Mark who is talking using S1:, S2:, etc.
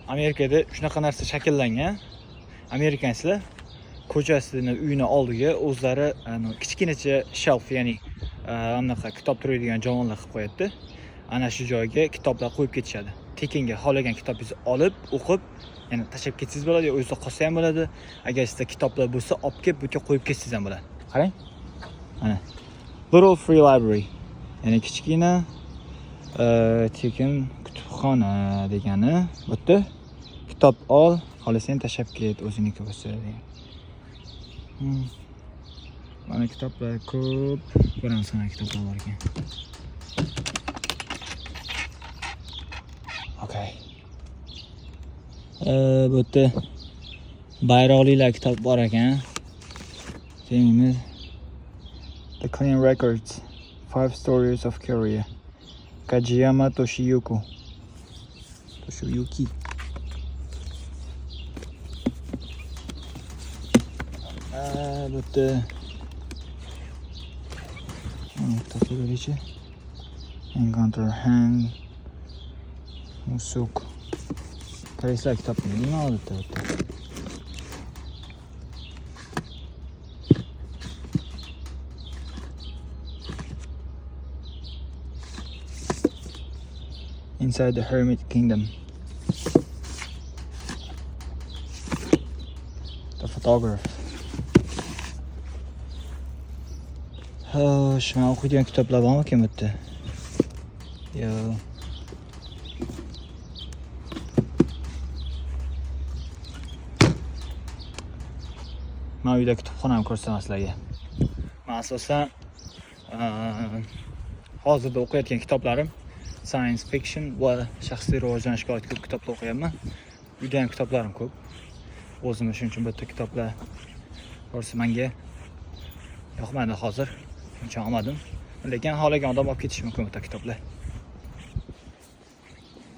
S1: Amerikada shunaqa narsa shakllangan. Amerikanslar ko'chasini uyini oldiga o'zlari kichkinacha shelf, ya'ni anaqa kitob turadigan javonlar qilib qo'yadi. Ana shu joyga kitoblar qo'yib ketishadi. Tekinga xohlagan kitobingizni olib, o'qib, yana tashlab ketsangiz bo'ladi, yo o'zida qolsa ham bo'ladi. Agar sizda kitoblar bo'lsa, olib kelib bu yerga qo'yib ketsangiz ham bo'ladi. Qarang. Mana Little Free Library. Ya'ni kichkina tekin kutubxona degani. Bu yerda kitob ol, xohlasang tashlab ket, o'ziniki bo'lsa degan. Mana kitoblar ko'p, ko'ramiz qanaqa kitoblar bor ekan. Okay. Bu yerda bayroqlilar kitob bor ekan. Deymiz. The Clean Records, 5 Stories of Korea. Kajiyama Toshiyuki. Bu yerda kitoblar Encounter Hang Musuk. Koreyslar kitobni nima olibdi bu yerda? Inside the Hermit Kingdom. The Photograph. Shuna o'qiydigan kitoblar bormi ekan bu yerda? Yo. Mana uyda kutubxonam ko'rsataman sizlarga. Men asosan hozirda o'qiyotgan kitoblarim science fiction va shaxsiy rivojlanishga oid ko'p kitoblar o'qiyapman. Uyda ham kitoblarim ko'p. O'zim shuning uchun bu yerda kitoblar ko'rsa menga yoqmadi hozir. Uncha olmadim. Lekin xohlagan odam olib ketishi mumkin bu kitoblar.